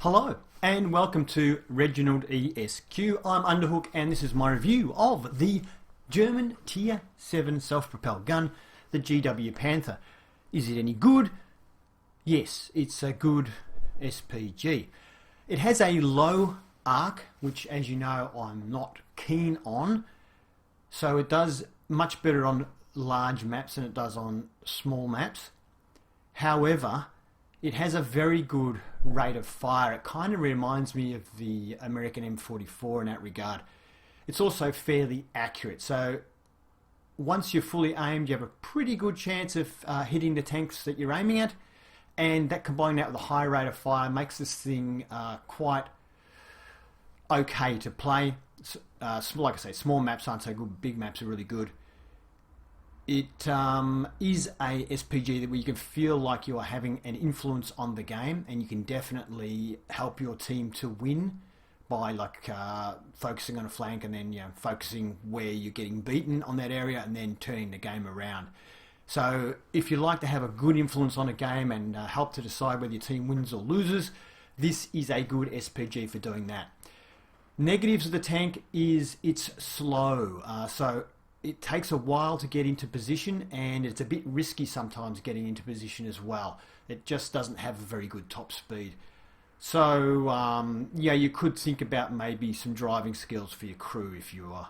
Hello and welcome to Reginaldesq. I'm Underhook and this is my review of the German Tier 7 self-propelled gun, the G.W.Panther. Is it any good? Yes, it's a good SPG. It has a low arc, which as you know I'm not keen on, so it does much better on large maps than it does on small maps. However, it has a very good rate of fire. It kind of reminds me of the American M44 in that regard. It's also fairly accurate. So once you're fully aimed, you have a pretty good chance of hitting the tanks that you're aiming at. And that combined that with a high rate of fire makes this thing quite okay to play. Like I say, small maps aren't so good, big maps are really good. It is a SPG where you can feel like you are having an influence on the game, and you can definitely help your team to win by focusing on a flank and then focusing where you're getting beaten on that area and then turning the game around. So if you like to have a good influence on a game and help to decide whether your team wins or loses, this is a good SPG for doing that. Negatives of the tank is it's slow. So it takes a while to get into position, and it's a bit risky sometimes getting into position as well. It just doesn't have a very good top speed. So you could think about maybe some driving skills for your crew if you are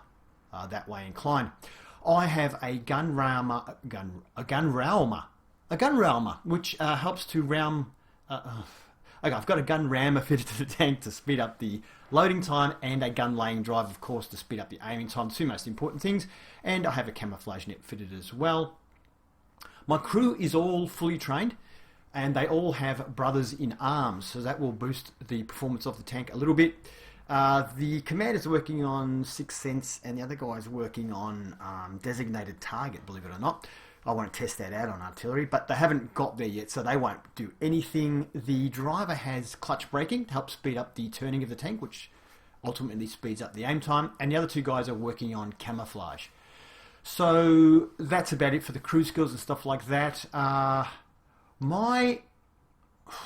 that way inclined. I have a gun raumer, which helps to ram. Okay, I've got a gun rammer fitted to the tank to speed up the loading time, and a gun laying drive, of course, to speed up the aiming time. Two most important things. And I have a camouflage net fitted as well. My crew is all fully trained, and they all have brothers in arms, so that will boost the performance of the tank a little bit. The commander's working on Sixth Sense, and the other guy's working on designated target, believe it or not. I want to test that out on artillery, but they haven't got there yet, so they won't do anything. The driver has clutch braking to help speed up the turning of the tank, which ultimately speeds up the aim time, and the other two guys are working on camouflage. So that's about it for the crew skills and stuff like that. My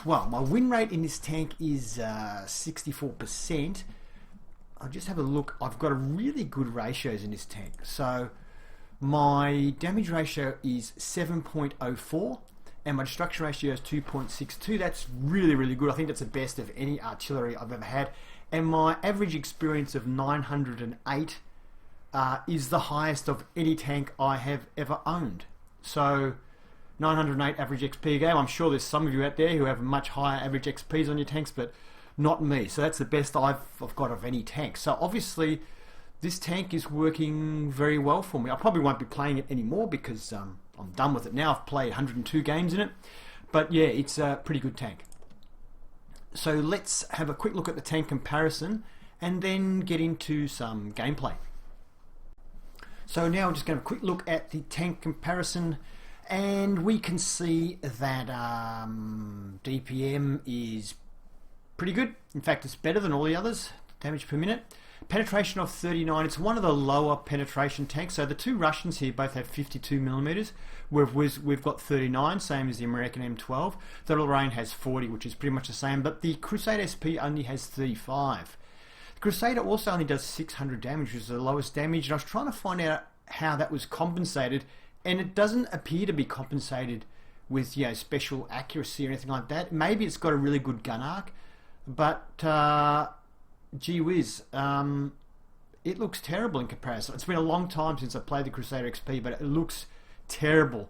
win rate in this tank is 64%. I'll just have a look. I've got a really good ratios in this tank. So my damage ratio is 7.04 and my destruction ratio is 2.62. That's really, really good. I think that's the best of any artillery I've ever had. And my average experience of 908 is the highest of any tank I have ever owned. So 908 average XP a game. I'm sure there's some of you out there who have much higher average XPs on your tanks, but not me. So that's the best I've got of any tank. So obviously this tank is working very well for me. I probably won't be playing it anymore because I'm done with it now. I've played 102 games in it. But yeah, it's a pretty good tank. So let's have a quick look at the tank comparison and then get into some gameplay. So now we're just going to have a quick look at the tank comparison, and we can see that DPM is pretty good. In fact, it's better than all the others. Damage per minute. Penetration of 39. It's one of the lower penetration tanks. So the two Russians here both have 52 millimeters. We've got 39, same as the American M12. The Lorraine has 40, which is pretty much the same. But the Crusader SP only has 35. The Crusader also only does 600 damage, which is the lowest damage. And I was trying to find out how that was compensated, and it doesn't appear to be compensated with special accuracy or anything like that. Maybe it's got a really good gun arc, but gee whiz, it looks terrible in comparison. It's been a long time since I played the Crusader XP, but it looks terrible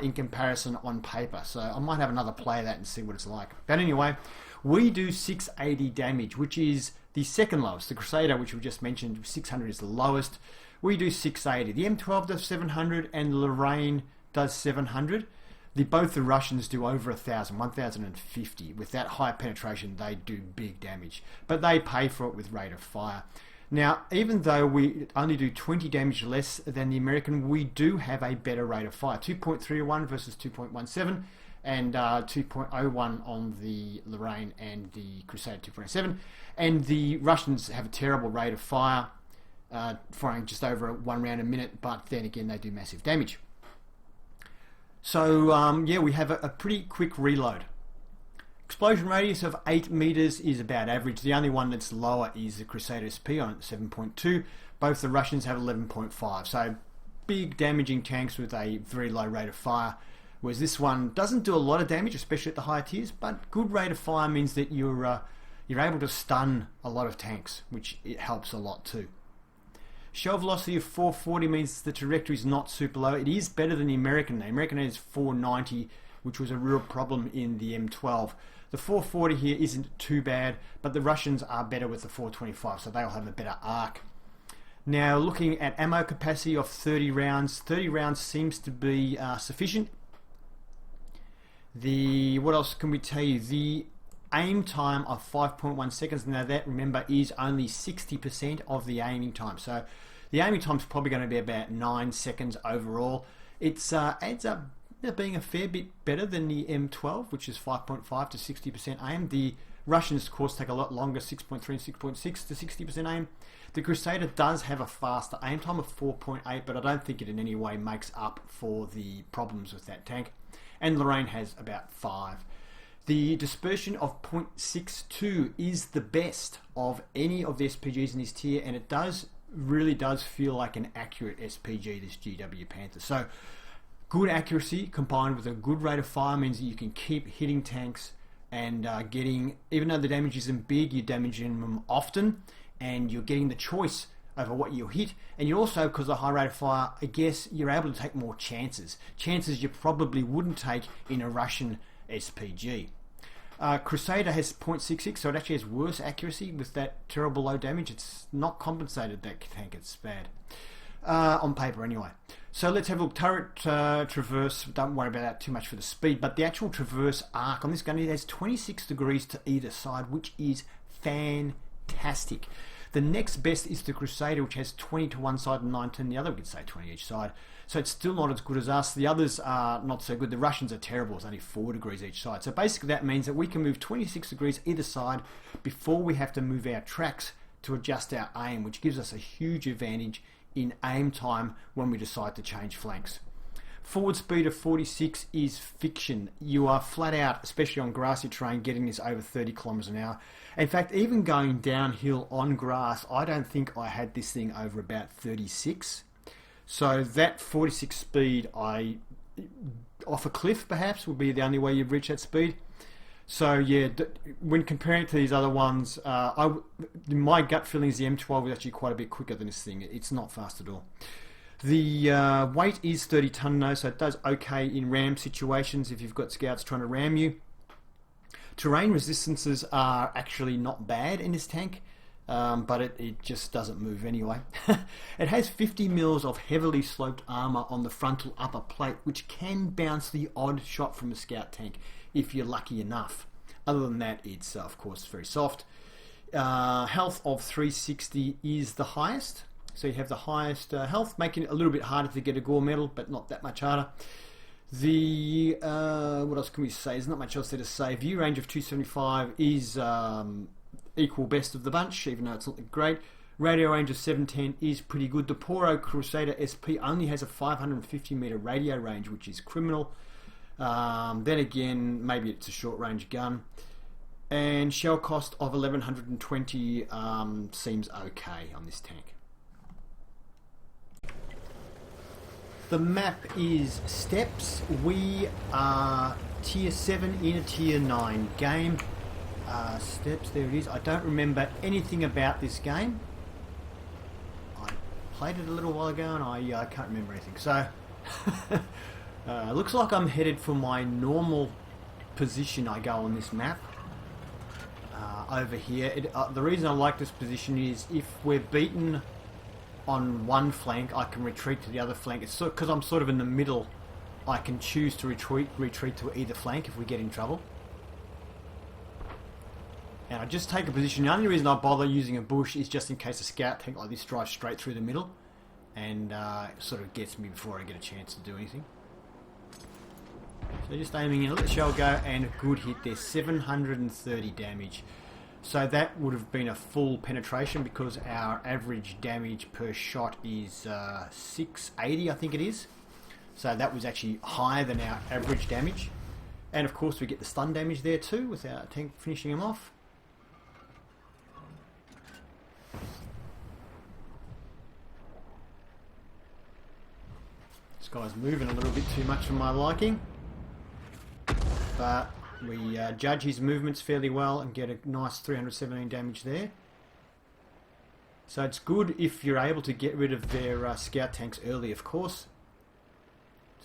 in comparison on paper. So I might have another play of that and see what it's like. But anyway, we do 680 damage, which is the second lowest. The Crusader, which we just mentioned, 600 is the lowest. We do 680. The M12 does 700 and the Lorraine does 700. Both the Russians do over 1,000, 1,050. With that high penetration, they do big damage. But they pay for it with rate of fire. Now, even though we only do 20 damage less than the American, we do have a better rate of fire. 2.31 versus 2.17, and 2.01 on the Lorraine and the Crusader 2.7. And the Russians have a terrible rate of fire, firing just over 1 round a minute, but then again, they do massive damage. So, we have a pretty quick reload. Explosion radius of 8 meters is about average. The only one that's lower is the Crusader SP on 7.2. Both the Russians have 11.5. So big damaging tanks with a very low rate of fire. Whereas this one doesn't do a lot of damage, especially at the higher tiers, but good rate of fire means that you're able to stun a lot of tanks, which it helps a lot too. Shell velocity of 440 means the trajectory is not super low. It is better than the American. The American is 490, which was a real problem in the M12. The 440 here isn't too bad, but the Russians are better with the 425, so they'll have a better arc. Now, looking at ammo capacity of 30 rounds, 30 rounds seems to be sufficient. What else can we tell you? The aim time of 5.1 seconds. Now that, remember, is only 60% of the aiming time. So the aiming time is probably going to be about 9 seconds overall. It adds up being a fair bit better than the M12, which is 5.5 to 60% aim. The Russians, of course, take a lot longer, 6.3 and 6.6 to 60% aim. The Crusader does have a faster aim time of 4.8, but I don't think it in any way makes up for the problems with that tank. And Lorraine has about 5. The dispersion of 0.62 is the best of any of the SPGs in this tier, and it really does feel like an accurate SPG, this G.W.Panther. So good accuracy combined with a good rate of fire means that you can keep hitting tanks and getting, even though the damage isn't big, you're damaging them often, and you're getting the choice over what you hit, and you also, because of the high rate of fire, I guess you're able to take more chances you probably wouldn't take in a Russian SPG. Crusader has 0.66, so it actually has worse accuracy with that terrible low damage. It's not compensated, that tank. It's bad on paper anyway. So let's have a look. Turret traverse, don't worry about that too much for the speed, but the actual traverse arc on this gun, it has 26 degrees to either side, which is fantastic. The next best is the Crusader, which has 20 to one side and 19 the other. We could say 20 each side. So it's still not as good as us. The others are not so good. The Russians are terrible. It's only 4 degrees each side. So basically that means that we can move 26 degrees either side before we have to move our tracks to adjust our aim, which gives us a huge advantage in aim time when we decide to change flanks. Forward speed of 46 is fiction. You are flat out, especially on grassy terrain, getting this over 30 kilometers an hour. In fact, even going downhill on grass, I don't think I had this thing over about 36. So that 46 speed, off a cliff perhaps, would be the only way you'd reach that speed. So yeah, when comparing it to these other ones, my gut feeling is the M12 is actually quite a bit quicker than this thing. It's not fast at all. The weight is 30 tonne though, so it does okay in ram situations if you've got scouts trying to ram you. Terrain resistances are actually not bad in this tank, but it just doesn't move anyway. It has 50 mils of heavily sloped armour on the frontal upper plate, which can bounce the odd shot from a scout tank if you're lucky enough. Other than that, it's of course very soft. Health of 360 is the highest. So you have the highest health, making it a little bit harder to get a gore medal, but not that much harder. The what else can we say? There's not much else there to say. View range of 275 is equal best of the bunch, even though it's not great. Radio range of 710 is pretty good. The Poro Crusader SP only has a 550 meter radio range, which is criminal. Then again, maybe it's a short range gun. And shell cost of 1120 seems okay on this tank. The map is Steppes. We are tier 7 in a tier 9 game. Steppes, there it is. I don't remember anything about this game. I played it a little while ago and I can't remember anything. So, looks like I'm headed for my normal position I go on this map. Over here. The reason I like this position is if we're beaten on one flank, I can retreat to the other flank. It's because I'm sort of in the middle, I can choose to retreat to either flank if we get in trouble. And I just take a position. The only reason I bother using a bush is just in case a scout tank like this drives straight through the middle and it sort of gets me before I get a chance to do anything. So just aiming in, let the shell go, and a good hit there, 730 damage. So that would have been a full penetration because our average damage per shot is 680, I think it is. So that was actually higher than our average damage. And of course we get the stun damage there too, with our tank finishing him off. This guy's moving a little bit too much for my liking. But we judge his movements fairly well and get a nice 317 damage there. So it's good if you're able to get rid of their scout tanks early, of course.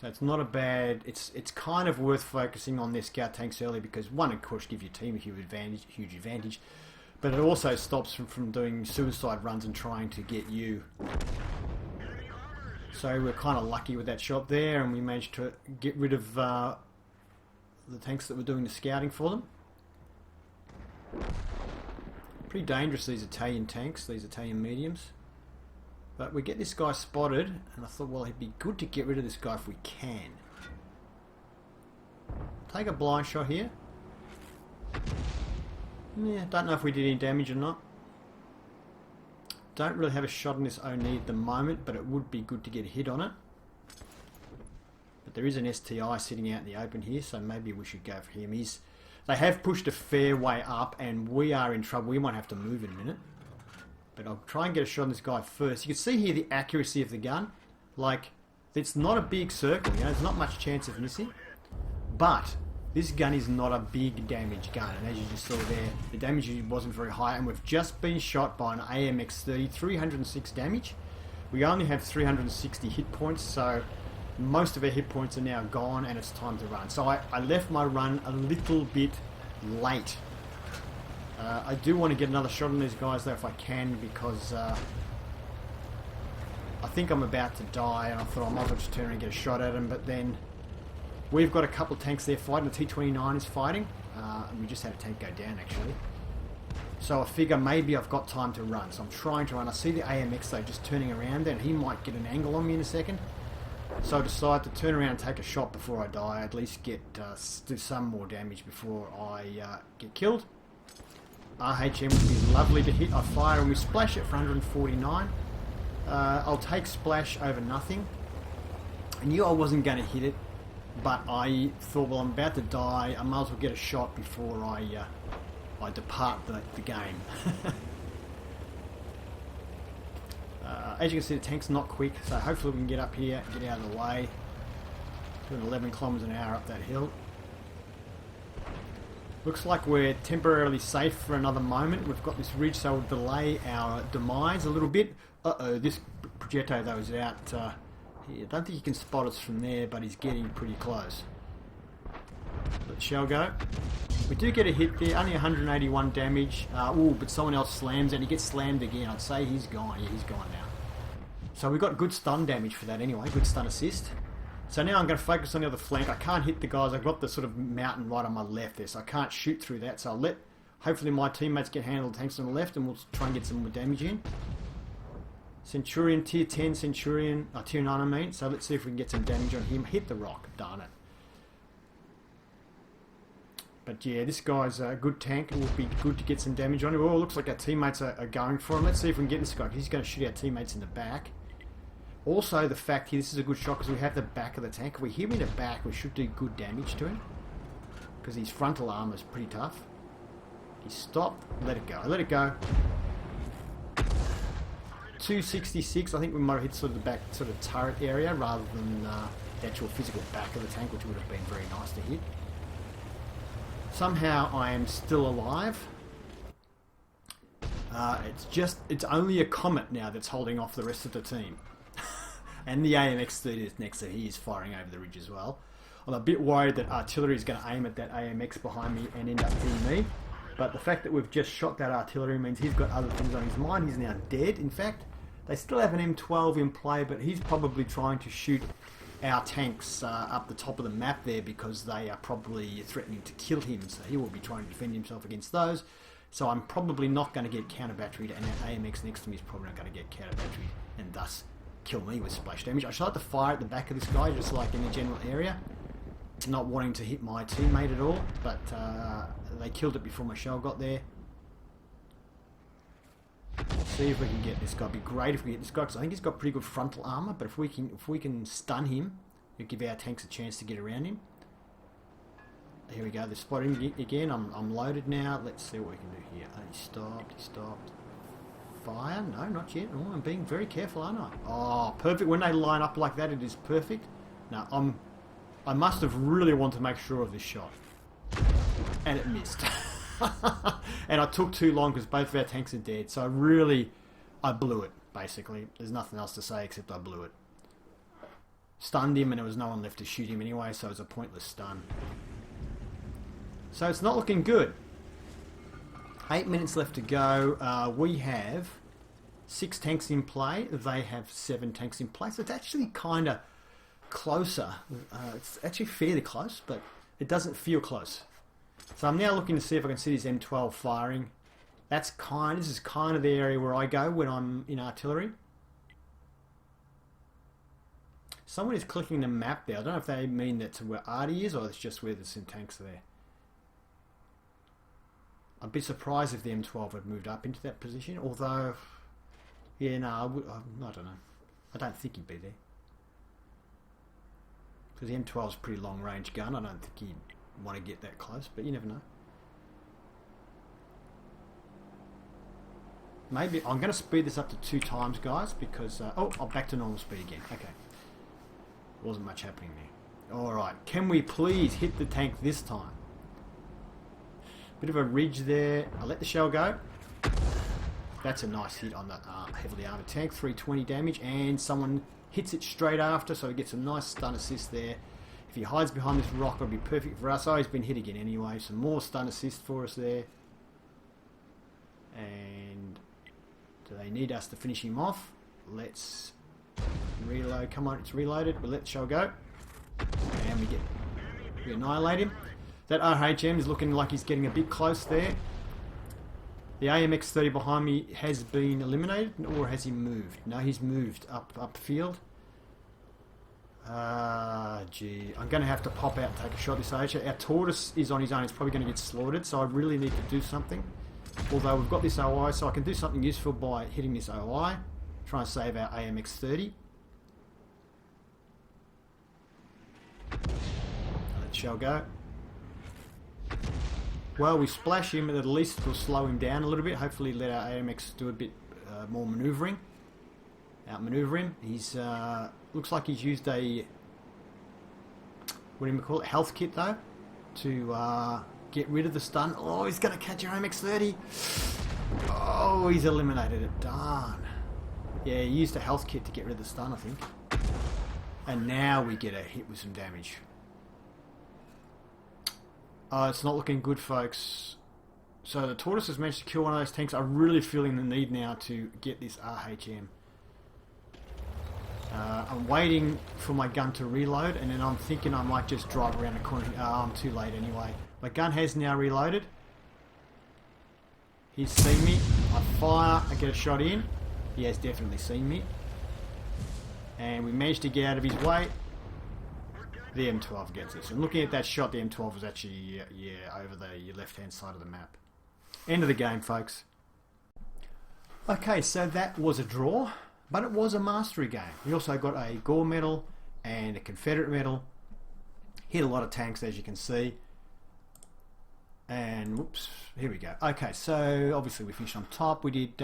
So it's not a bad... It's kind of worth focusing on their scout tanks early because one, of course, gives your team a huge advantage. But it also stops them from doing suicide runs and trying to get you. So we're kind of lucky with that shot there, and we managed to get rid of the tanks that were doing the scouting for them. Pretty dangerous, these Italian tanks, these Italian mediums. But we get this guy spotted, and I thought, well, it'd be good to get rid of this guy if we can. Take a blind shot here. Yeah, don't know if we did any damage or not. Don't really have a shot on this Oni at the moment, but it would be good to get a hit on it. But there is an STI sitting out in the open here, so maybe we should go for him. They have pushed a fair way up, and we are in trouble. We might have to move in a minute. But I'll try and get a shot on this guy first. You can see here the accuracy of the gun. Like, it's not a big circle, you know, there's not much chance of missing. But this gun is not a big damage gun, and as you just saw there, the damage wasn't very high, and we've just been shot by an AMX-30, 306 damage. We only have 360 hit points, so most of our hit points are now gone, and it's time to run. So I left my run a little bit late. I do want to get another shot on these guys though if I can, because I think I'm about to die, and I thought I might as well just turn around and get a shot at them. But then we've got a couple of tanks there fighting. The T-29 is fighting. We just had a tank go down actually. So I figure maybe I've got time to run. So I'm trying to run. I see the AMX though just turning around there, and he might get an angle on me in a second. So I decide to turn around and take a shot before I die. At least do some more damage before I get killed. RHM would be lovely to hit. I fire and we splash it for 149. I'll take splash over nothing. I knew I wasn't going to hit it, but I thought, well, I'm about to die. I might as well get a shot before I depart the game. As you can see, the tank's not quick, so hopefully we can get up here and get out of the way. Doing 11 kilometers an hour up that hill. Looks like we're temporarily safe for another moment. We've got this ridge, so we'll delay our demise a little bit. This Progetto though is out here. I don't think he can spot us from there, but he's getting pretty close. Let shell go. We do get a hit there, only 181 damage. But someone else slams and he gets slammed again. I'd say he's gone. Yeah, he's gone now. So we got good stun damage for that anyway, good stun assist. So now I'm going to focus on the other flank. I can't hit the guys. I've got the sort of mountain right on my left there, so I can't shoot through that. So I'll let, hopefully my teammates get handled the tanks on the left, and we'll try and get some more damage in. Centurion, tier 10 Centurion, tier 9 I mean. So let's see if we can get some damage on him. Hit the rock, darn it. But yeah, this guy's a good tank. It would be good to get some damage on him. Oh, it looks like our teammates are going for him. Let's see if we can get this guy, because he's going to shoot our teammates in the back. Also, the fact here, this is a good shot because we have the back of the tank. If we hit him in the back, we should do good damage to him, because his frontal armor is pretty tough. He stopped. Let it go. Let it go. 266. I think we might have hit sort of the back sort of turret area rather than the actual physical back of the tank, which would have been very nice to hit. Somehow I am still alive. It's only a Comet now that's holding off the rest of the team. And the AMX-30 is next, so he is firing over the ridge as well. I'm a bit worried that artillery is going to aim at that AMX behind me and end up hitting me. But the fact that we've just shot that artillery means he's got other things on his mind. He's now dead, in fact. They still have an M12 in play, but he's probably trying to shoot our tanks up the top of the map there, because they are probably threatening to kill him. So he will be trying to defend himself against those. So I'm probably not going to get counter-batteried, and that AMX next to me is probably not going to get counter-batteried, and thus kill me with splash damage. I tried to fire at the back of this guy, just like in the general area, not wanting to hit my teammate at all, but they killed it before my shell got there. Let's see if we can get this guy. It'd be great if we get this guy, because I think he's got pretty good frontal armor, but if we can stun him, it'll give our tanks a chance to get around him. Here we go, they're spotting again. I'm loaded now. Let's see what we can do here. Oh, he stopped. Fire? No, not yet. Oh, I'm being very careful, aren't I? Oh, perfect. When they line up like that, it is perfect. Now, I must have really wanted to make sure of this shot. And it missed. And I took too long because both of our tanks are dead. So I blew it, basically. There's nothing else to say except I blew it. Stunned him and there was no one left to shoot him anyway, so it was a pointless stun. So it's not looking good. 8 minutes left to go. We have 6 tanks in play. They have 7 tanks in play. So it's actually kind of closer. It's actually fairly close, but it doesn't feel close. So I'm now looking to see if I can see this M12 firing. This is kind of the area where I go when I'm in artillery. Someone is clicking the map there. I don't know if they mean that's where Artie is or it's just where there's some tanks are there. I'd be surprised if the M12 had moved up into that position, although, yeah, no, I don't know. I don't think he'd be there. Because the M12's a pretty long range gun. I don't think he'd want to get that close, but you never know. Maybe I'm going to speed this up to 2 times, guys, because I'm back to normal speed again. Okay, wasn't much happening there. All right, can we please hit the tank this time? Bit of a ridge there. I'll let the shell go. That's a nice hit on that heavily armored tank. 320 damage, and someone hits it straight after, so he gets a nice stun assist there. If he hides behind this rock, it'll be perfect for us. Oh, he's been hit again anyway. Some more stun assist for us there. And do they need us to finish him off? Let's reload. Come on, it's reloaded. We'll let the shell go. And we annihilate him. That RHM is looking like he's getting a bit close there. The AMX-30 behind me has been eliminated, or has he moved? No, he's moved upfield. Gee, I'm going to have to pop out and take a shot this AH. Our Tortoise is on his own. He's probably going to get slaughtered, so I really need to do something. Although we've got this OI, so I can do something useful by hitting this OI. Try and save our AMX-30. Let shell go. Well, we splash him, and at least it'll slow him down a little bit. Hopefully let our AMX do a bit more manoeuvring. Outmaneuver him. He's looks like he's used a, what do you call it, health kit though, to get rid of the stun. Oh, he's going to catch our AMX-30. Oh, he's eliminated it. Darn. Yeah, he used a health kit to get rid of the stun, I think. And now we get a hit with some damage. It's not looking good, folks. So the Tortoise has managed to kill one of those tanks. I'm really feeling the need now to get this RHM. I'm waiting for my gun to reload, and then I'm thinking I might just drive around the corner. I'm too late anyway. My gun has now reloaded. He's seen me. I fire, I get a shot in. He has definitely seen me. And we managed to get out of his way. The M12 gets us. And looking at that shot, the M12 was actually, over the left-hand side of the map. End of the game, folks. Okay, so that was a draw, but it was a mastery game. We also got a Gore medal and a Confederate medal. Hit a lot of tanks, as you can see. And, whoops, here we go. Okay, so obviously we finished on top. We did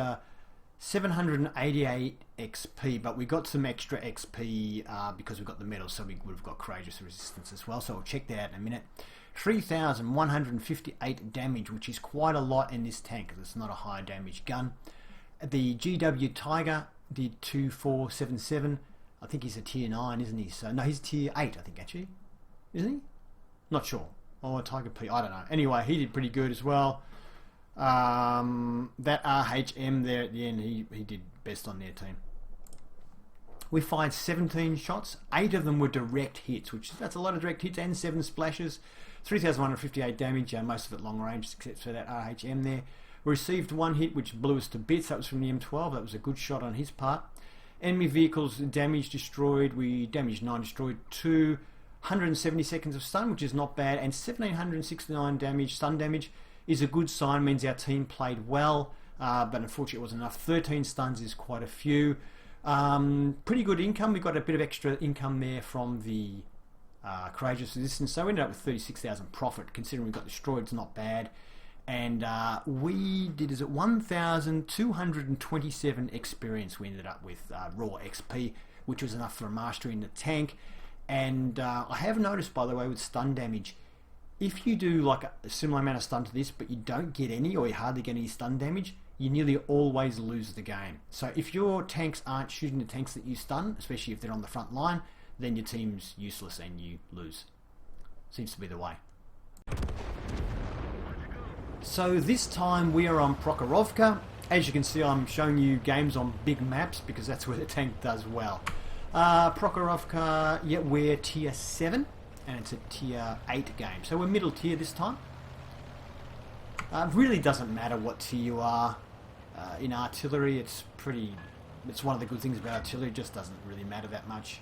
788 XP, but we got some extra XP because we got the medal, so we would have got courageous resistance as well. So we'll check that out in a minute. 3,158 damage, which is quite a lot in this tank because it's not a high damage gun. The GW Tiger did 2477. I think he's a tier 9, isn't he? So no, he's tier 8, I think, actually, isn't he? Not sure. Oh, Tiger P, I don't know. Anyway, he did pretty good as well. That RHM there at the end, he did best on their team. We fired 17 shots. 8 of them were direct hits, that's a lot of direct hits, and 7 splashes. 3,158 damage, most of it long range, except for that RHM there. We received 1 hit which blew us to bits. That was from the M12. That was a good shot on his part. Enemy vehicles damage destroyed. We damaged 9, destroyed 2. 170 seconds of stun, which is not bad, and 1,769 damage. Stun damage is a good sign, means our team played well, but unfortunately it wasn't enough. 13 stuns is quite a few. Pretty good income. We got a bit of extra income there from the courageous resistance. So we ended up with 36,000 profit, considering we got destroyed. It's not bad. And we did, 1,227 experience we ended up with, raw XP, which was enough for a mastery in the tank. And I have noticed, by the way, with stun damage, if you do like a similar amount of stun to this, but you don't get any, or you hardly get any stun damage, you nearly always lose the game. So if your tanks aren't shooting the tanks that you stun, especially if they're on the front line, then your team's useless and you lose. Seems to be the way. So this time we are on Prokhorovka. As you can see, I'm showing you games on big maps because that's where the tank does well. Prokhorovka, yeah, we're tier 7 and it's a tier 8 game. So we're middle tier this time. Really doesn't matter what tier you are. In artillery, it's one of the good things about artillery, it just doesn't really matter that much.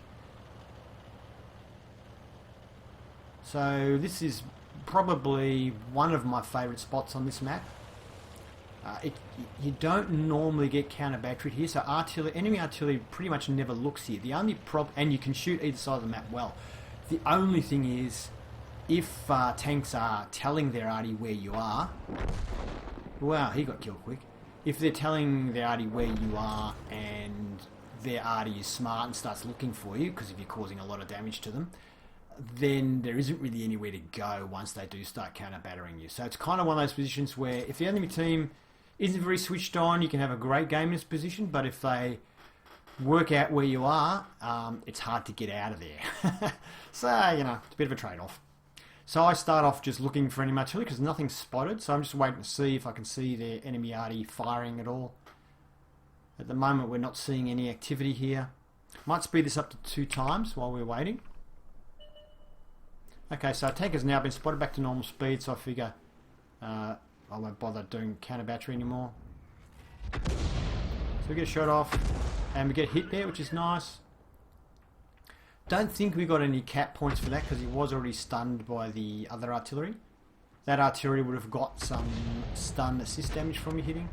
So this is probably one of my favourite spots on this map. You don't normally get counter batteried here, so enemy artillery pretty much never looks here. The only and you can shoot either side of the map well. The only thing is, if tanks are telling their arty where you are, wow, he got killed quick. If they're telling their arty where you are and their arty is smart and starts looking for you, because if you're causing a lot of damage to them, then there isn't really anywhere to go once they do start counter battering you. So it's kind of one of those positions where if the enemy team isn't very switched on, you can have a great game in this position, but if they work out where you are, it's hard to get out of there. So, you know, it's a bit of a trade-off. So I start off just looking for enemy artillery because nothing's spotted, so I'm just waiting to see if I can see the enemy arty firing at all. At the moment we're not seeing any activity here. Might speed this up to 2 times while we're waiting. Okay, so our tank has now been spotted back to normal speed, so I figure I won't bother doing counter battery anymore. So we get a shot off, and we get hit there, which is nice. Don't think we got any cap points for that because he was already stunned by the other artillery. That artillery would have got some stun assist damage from me hitting.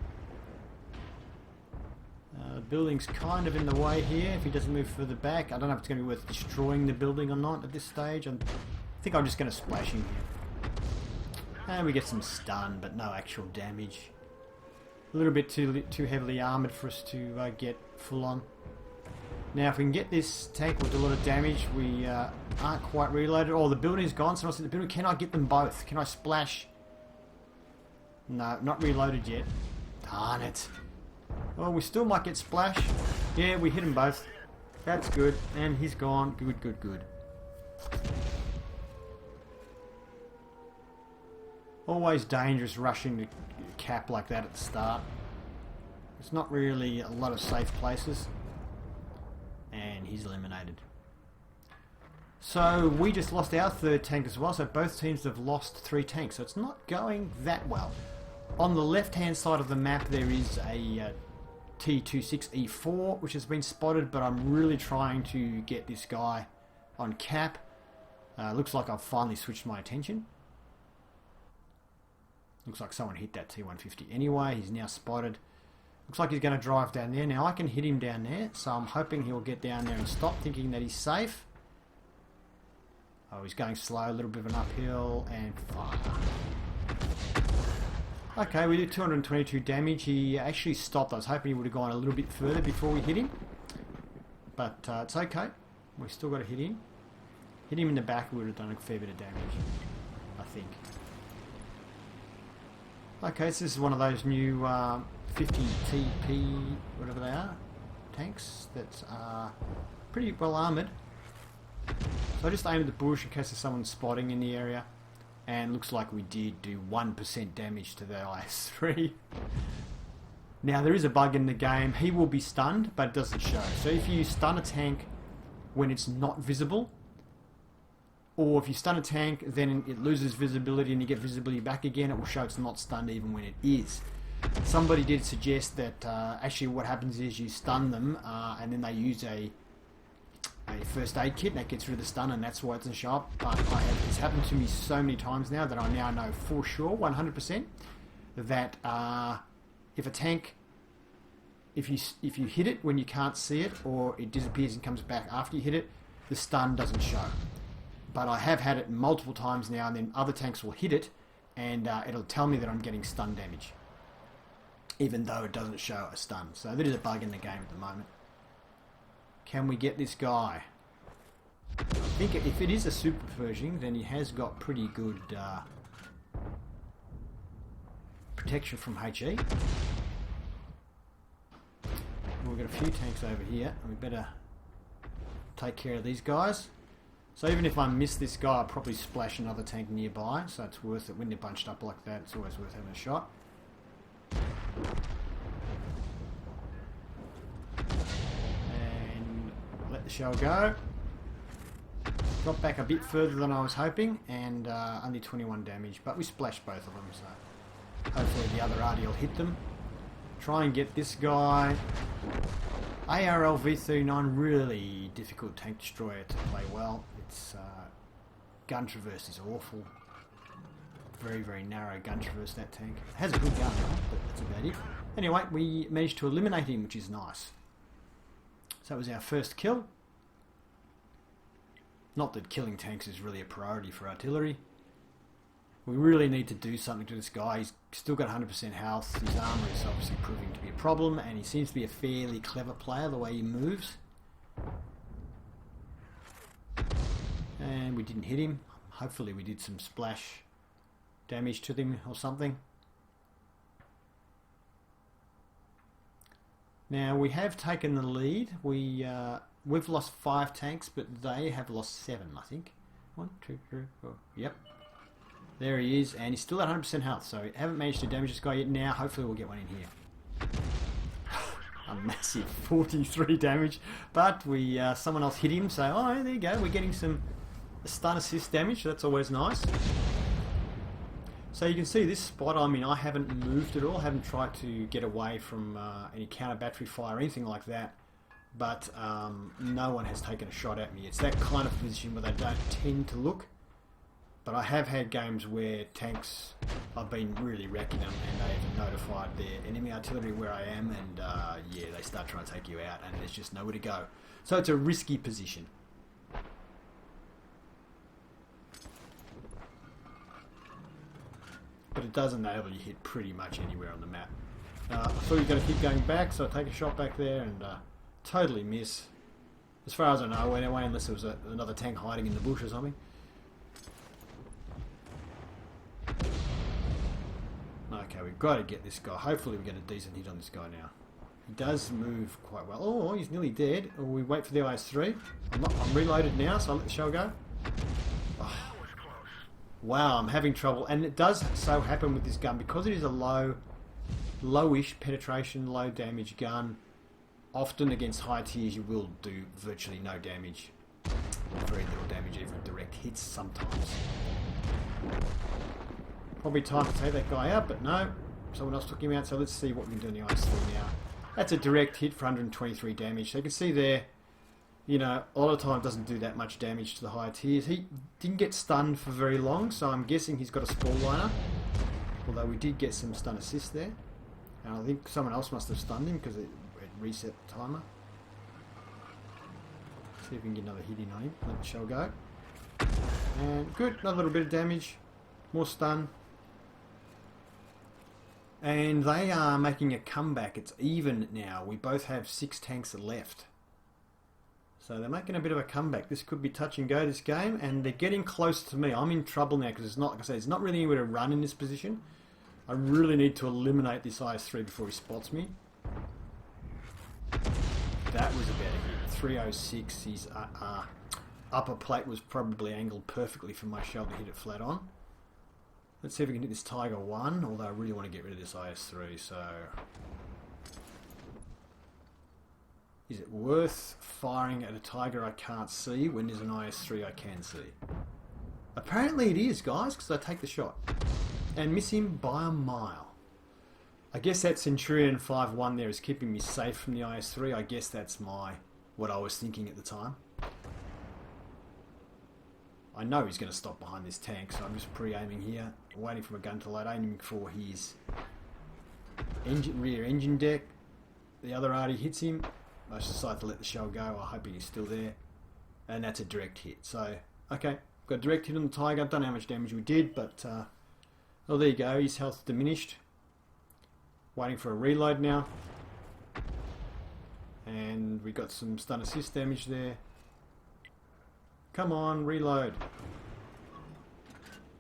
The building's kind of in the way here if he doesn't move further back. I don't know if it's going to be worth destroying the building or not at this stage. I think I'm just going to splash him here. And we get some stun, but no actual damage. A little bit too heavily armoured for us to get full on. Now if we can get this tank with a lot of damage, we aren't quite reloaded. Oh, the building's gone, so I said the building, can I get them both? Can I splash? No, not reloaded yet. Darn it. Well, we still might get splash. Yeah, we hit them both. That's good. And he's gone. Good, good, good. Always dangerous rushing the cap like that at the start. It's not really a lot of safe places. And he's eliminated. So we just lost our 3rd tank as well, so both teams have lost 3 tanks, so it's not going that well. On the left hand side of the map there is a T26E4 which has been spotted, but I'm really trying to get this guy on cap. Looks like I've finally switched my attention. Looks like someone hit that T150 anyway. He's now spotted. Looks like he's going to drive down there. Now I can hit him down there, so I'm hoping he'll get down there and stop, thinking that he's safe. Oh, he's going slow, a little bit of an uphill, and fire. Okay, we did 222 damage. He actually stopped. I was hoping he would have gone a little bit further before we hit him. But it's okay. We've still got to hit him. Hit him in the back, we would have done a fair bit of damage, I think. Okay, so this is one of those new 50 TP, whatever they are, tanks that are pretty well armoured. So I just aimed at the bush in case there's someone spotting in the area, and looks like we did do 1% damage to the IS-3. Now there is a bug in the game. He will be stunned, but it doesn't show. So if you stun a tank when it's not visible, or if you stun a tank, then it loses visibility and you get visibility back again, it will show it's not stunned even when it is. Somebody did suggest that actually what happens is you stun them and then they use a first aid kit and that gets rid of the stun, and that's why it doesn't show up. But it's happened to me so many times now that I now know for sure, 100%, that if a tank, if you hit it when you can't see it, or it disappears and comes back after you hit it, the stun doesn't show. But I have had it multiple times now, and then other tanks will hit it, and it'll tell me that I'm getting stun damage, even though it doesn't show a stun. So that is a bug in the game at the moment. Can we get this guy? I think if it is a super Pershing, then he has got pretty good protection from HE. We've got a few tanks over here, and we better take care of these guys. So even if I miss this guy, I'll probably splash another tank nearby, so it's worth it. When they're bunched up like that, it's always worth having a shot. And let the shell go. Got back a bit further than I was hoping, and only 21 damage, but we splashed both of them, so hopefully the other arty will hit them. Try and get this guy. ARL V39, really difficult tank destroyer to play well. Its gun traverse is awful. Very, very narrow gun traverse, that tank. It has a good gun, but that's about it. Anyway, we managed to eliminate him, which is nice. So that was our first kill. Not that killing tanks is really a priority for artillery. We really need to do something to this guy. He's still got 100% health. His armor is obviously proving to be a problem, and he seems to be a fairly clever player the way he moves. And we didn't hit him. Hopefully we did some splash damage to them or something. Now we have taken the lead. We've lost 5 tanks, but they have lost 7, I think. 1, 2, 3, 4. Yep. There he is, and he's still at 100% health, so we haven't managed to damage this guy yet. Now, hopefully we'll get one in here. A massive 43 damage, but someone else hit him, so oh, there you go. We're getting some stun assist damage, so that's always nice. So you can see this spot I'm in, I haven't moved at all, haven't tried to get away from any counter battery fire or anything like that, but no one has taken a shot at me. It's that kind of position where they don't tend to look. But I have had games where tanks, I've been really wrecking them, and they've notified their enemy artillery where I am, and yeah, they start trying to take you out, and there's just nowhere to go. So it's a risky position. But it does enable you to hit pretty much anywhere on the map. I thought you were going to keep going back, so I take a shot back there and totally miss. As far as I know, anyway, unless there was another tank hiding in the bush or something. Okay, we've got to get this guy. Hopefully we get a decent hit on this guy now. He does move quite well. Oh, he's nearly dead. Or we wait for the IS-3. I'm reloaded now, so I'll let the shell go. Oh. Wow, I'm having trouble. And it does so happen with this gun, because it is a lowish penetration, low damage gun. Often against high tiers you will do virtually no damage. Very little damage, even direct hits sometimes. Probably time to take that guy out, but no. Someone else took him out, so let's see what we can do in the IS-3 now. That's a direct hit for 123 damage. So you can see there, you know, a lot of time it doesn't do that much damage to the higher tiers. He didn't get stunned for very long, so I'm guessing he's got a spall liner. Although we did get some stun assist there. And I think someone else must have stunned him because it reset the timer. See if we can get another hit in on him. Let the shell go. And good, another little bit of damage. More stun. And they are making a comeback. It's even now. We both have 6 tanks left. So they're making a bit of a comeback. This could be touch and go, this game, and they're getting close to me. I'm in trouble now because it's not, like I say, it's not really anywhere to run in this position. I really need to eliminate this IS-3 before he spots me. That was a better hit. 306. His upper plate was probably angled perfectly for my shell to hit it flat on. Let's see if we can hit this Tiger 1, although I really want to get rid of this IS-3, so... Is it worth firing at a Tiger I can't see when there's an IS-3 I can see? Apparently it is, guys, because I take the shot. And miss him by a mile. I guess that Centurion 5-1 there is keeping me safe from the IS-3. I guess that's what I was thinking at the time. I know he's going to stop behind this tank, so I'm just pre-aiming here, waiting for my gun to load, aiming for his rear engine deck. The other arty hits him. I just decided to let the shell go. I hope he's still there. And that's a direct hit. So, okay, Got a direct hit on the Tiger. Don't know how much damage we did, but oh, there you go. His health diminished. Waiting for a reload now. And we got some stun assist damage there. Come on, reload.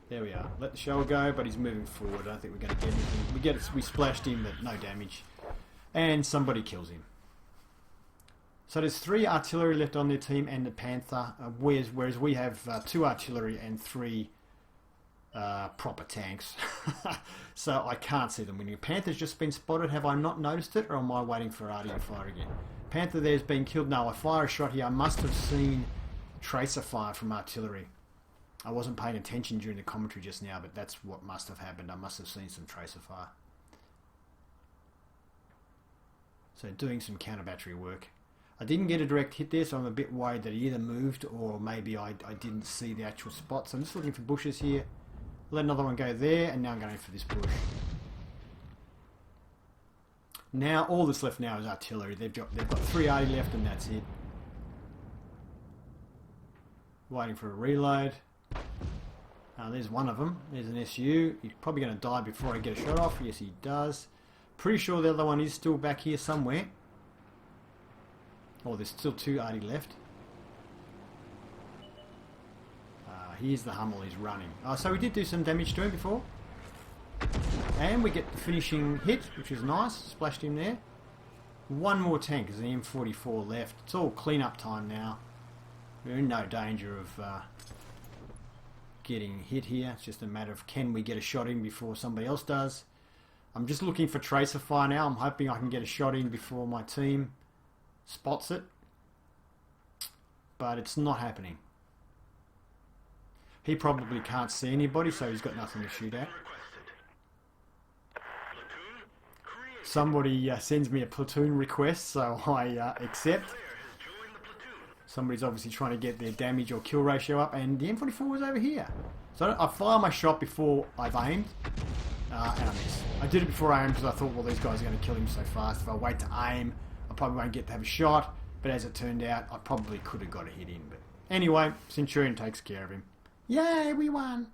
There we are. Let the shell go, but he's moving forward. I don't think we're going to get anything. We splashed him, but no damage. And somebody kills him. So there's 3 artillery left on their team and the Panther, whereas we have 2 artillery and 3 proper tanks. So I can't see them winning. Panther's just been spotted. Have I not noticed it, or am I waiting for Artie to fire again? Panther there's been killed. No, I fire a shot here. I must have seen tracer fire from artillery. I wasn't paying attention during the commentary just now, but that's what must have happened. I must have seen some tracer fire. So doing some counter battery work. I didn't get a direct hit there, so I'm a bit worried that he either moved or maybe I didn't see the actual spot. So I'm just looking for bushes here. Let another one go there, and now I'm going for this bush. Now, all that's left now is artillery. They've got 3 arty left, and that's it. Waiting for a reload. There's one of them. There's an SU. He's probably going to die before I get a shot off. Yes, he does. Pretty sure the other one is still back here somewhere. Oh, there's still 2 arty left. Here's the Hummel. He's running. So we did do some damage to him before. And we get the finishing hit, which is nice. Splashed him there. One more tank. There's an M44 left. It's all clean-up time now. We're in no danger of getting hit here. It's just a matter of can we get a shot in before somebody else does. I'm just looking for tracer fire now. I'm hoping I can get a shot in before my team spots it. But it's not happening. He probably can't see anybody, so he's got nothing to shoot at. Somebody sends me a platoon request, so I accept. Somebody's obviously trying to get their damage or kill ratio up, and the M44 was over here. So I fire my shot before I've aimed, and I miss. I did it before I aimed because I thought, well, these guys are going to kill him so fast. If I wait to aim, I probably won't get to have a shot. But as it turned out, I probably could have got a hit in. But anyway, Centurion takes care of him. Yay, we won!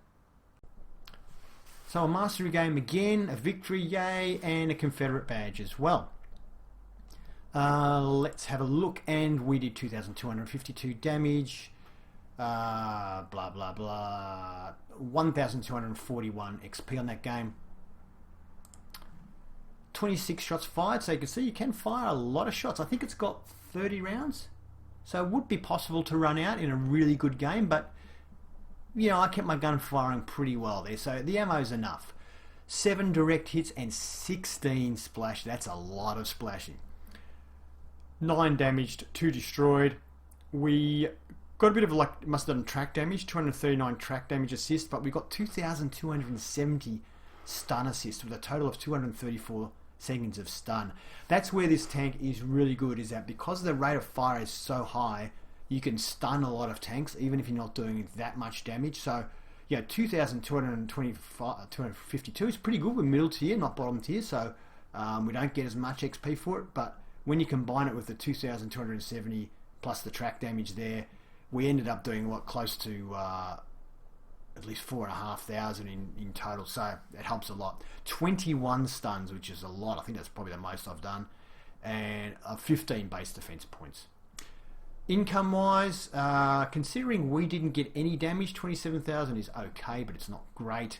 So a mastery game again, a victory, yay, and a Confederate badge as well. Let's have a look, and we did 2,252 damage, blah blah blah, 1,241 XP on that game. 26 shots fired, so you can see you can fire a lot of shots. I think it's got 30 rounds, so it would be possible to run out in a really good game, but you know, I kept my gun firing pretty well there, so the ammo's enough. 7 direct hits and 16 splash. That's a lot of splashing. 9 damaged, 2 destroyed. We got a bit of luck, must have done track damage, 239 track damage assist, but we got 2,270 stun assist with a total of 234 seconds of stun. That's where this tank is really good, is that because the rate of fire is so high, you can stun a lot of tanks even if you're not doing that much damage. So yeah, 2,252 is pretty good. We're middle tier, not bottom tier, so we don't get as much XP for it, but when you combine it with the 2,270 plus the track damage there, we ended up doing what, close to at least 4,500 in total, so it helps a lot. 21 stuns, which is a lot. I think that's probably the most I've done, and 15 base defense points. Income wise, considering we didn't get any damage, 27,000 is okay, but it's not great.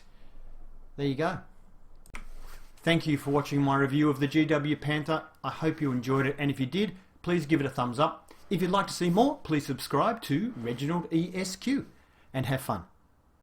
There you go. Thank you for watching my review of the G.W.Panther. I hope you enjoyed it, and if you did, please give it a thumbs up. If you'd like to see more, please subscribe to Reginaldesq and have fun.